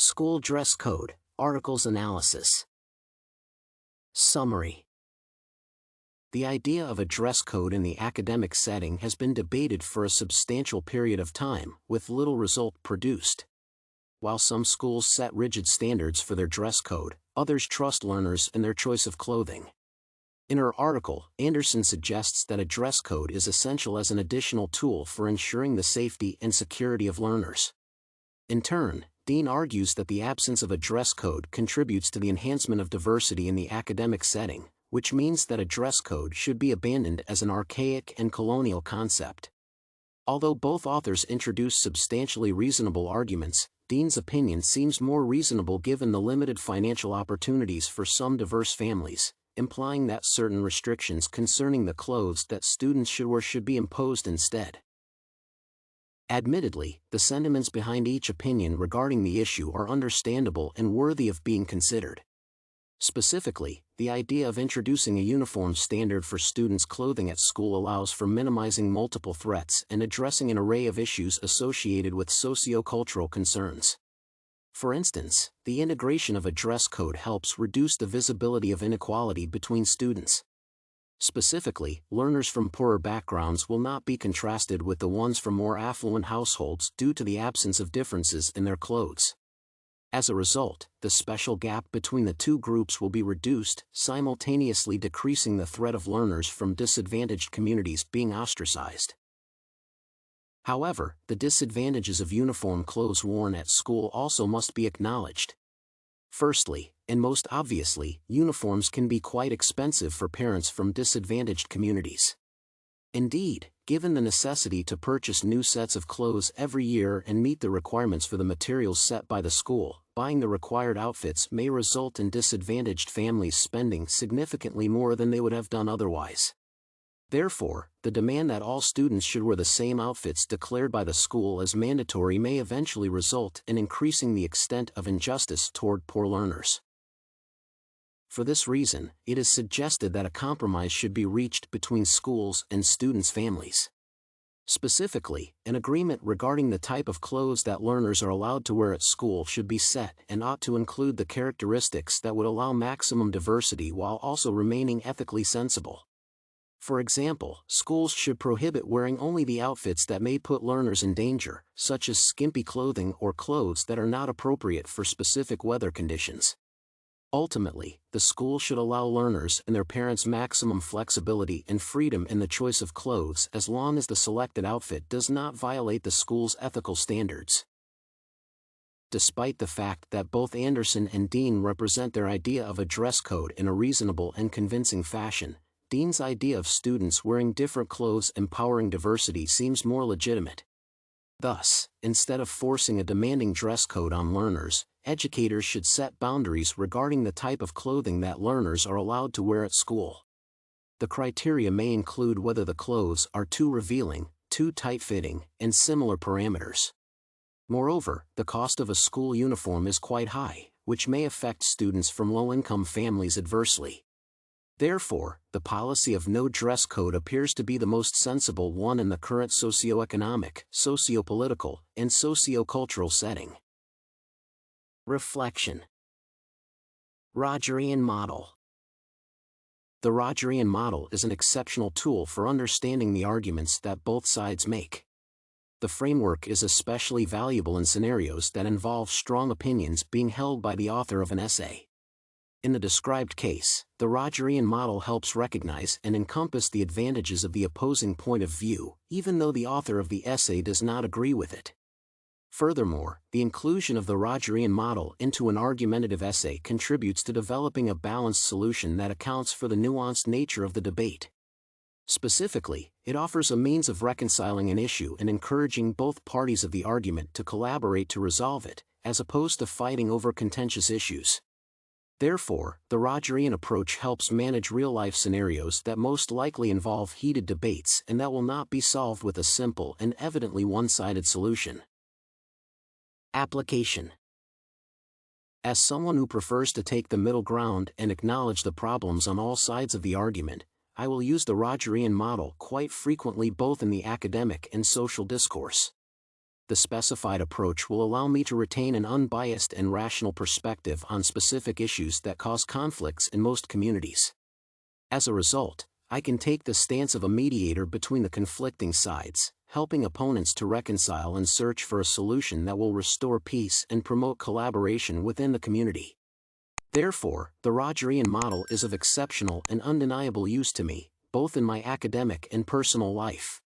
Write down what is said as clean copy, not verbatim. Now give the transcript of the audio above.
School dress code, articles analysis. Summary. The idea of a dress code in the academic setting has been debated for a substantial period of time, with little result produced. While some schools set rigid standards for their dress code, others trust learners in their choice of clothing. In her article, Anderson suggests that a dress code is essential as an additional tool for ensuring the safety and security of learners. In turn, Deane argues that the absence of a dress code contributes to the enhancement of diversity in the academic setting, which means that a dress code should be abandoned as an archaic and colonial concept. Although both authors introduce substantially reasonable arguments, Deane's opinion seems more reasonable given the limited financial opportunities for some diverse families, implying that certain restrictions concerning the clothes that students should wear should be imposed instead. Admittedly, the sentiments behind each opinion regarding the issue are understandable and worthy of being considered. Specifically, the idea of introducing a uniform standard for students' clothing at school allows for minimizing multiple threats and addressing an array of issues associated with socio-cultural concerns. For instance, the integration of a dress code helps reduce the visibility of inequality between students. Specifically, learners from poorer backgrounds will not be contrasted with the ones from more affluent households due to the absence of differences in their clothes. As a result, the special gap between the two groups will be reduced, simultaneously decreasing the threat of learners from disadvantaged communities being ostracized. However, the disadvantages of uniform clothes worn at school also must be acknowledged. Firstly, and most obviously, uniforms can be quite expensive for parents from disadvantaged communities. Indeed, given the necessity to purchase new sets of clothes every year and meet the requirements for the materials set by the school, buying the required outfits may result in disadvantaged families spending significantly more than they would have done otherwise. Therefore, the demand that all students should wear the same outfits declared by the school as mandatory may eventually result in increasing the extent of injustice toward poor learners. For this reason, it is suggested that a compromise should be reached between schools and students' families. Specifically, an agreement regarding the type of clothes that learners are allowed to wear at school should be set and ought to include the characteristics that would allow maximum diversity while also remaining ethically sensible. For example, schools should prohibit wearing only the outfits that may put learners in danger, such as skimpy clothing or clothes that are not appropriate for specific weather conditions. Ultimately, the school should allow learners and their parents maximum flexibility and freedom in the choice of clothes as long as the selected outfit does not violate the school's ethical standards. Despite the fact that both Anderson and Deane represent their idea of a dress code in a reasonable and convincing fashion, Deane's idea of students wearing different clothes empowering diversity seems more legitimate. Thus, instead of forcing a demanding dress code on learners, educators should set boundaries regarding the type of clothing that learners are allowed to wear at school. The criteria may include whether the clothes are too revealing, too tight-fitting, and similar parameters. Moreover, the cost of a school uniform is quite high, which may affect students from low-income families adversely. Therefore, the policy of no dress code appears to be the most sensible one in the current socioeconomic, sociopolitical, and sociocultural setting. Reflection. Rogerian model. The Rogerian model is an exceptional tool for understanding the arguments that both sides make. The framework is especially valuable in scenarios that involve strong opinions being held by the author of an essay. In the described case, the Rogerian model helps recognize and encompass the advantages of the opposing point of view, even though the author of the essay does not agree with it. Furthermore, the inclusion of the Rogerian model into an argumentative essay contributes to developing a balanced solution that accounts for the nuanced nature of the debate. Specifically, it offers a means of reconciling an issue and encouraging both parties of the argument to collaborate to resolve it, as opposed to fighting over contentious issues. Therefore, the Rogerian approach helps manage real-life scenarios that most likely involve heated debates and that will not be solved with a simple and evidently one-sided solution. Application. As someone who prefers to take the middle ground and acknowledge the problems on all sides of the argument, I will use the Rogerian model quite frequently both in the academic and social discourse. the specified approach will allow me to retain an unbiased and rational perspective on specific issues that cause conflicts in most communities. As a result, I can take the stance of a mediator between the conflicting sides, helping opponents to reconcile and search for a solution that will restore peace and promote collaboration within the community. Therefore, the Rogerian model is of exceptional and undeniable use to me, both in my academic and personal life.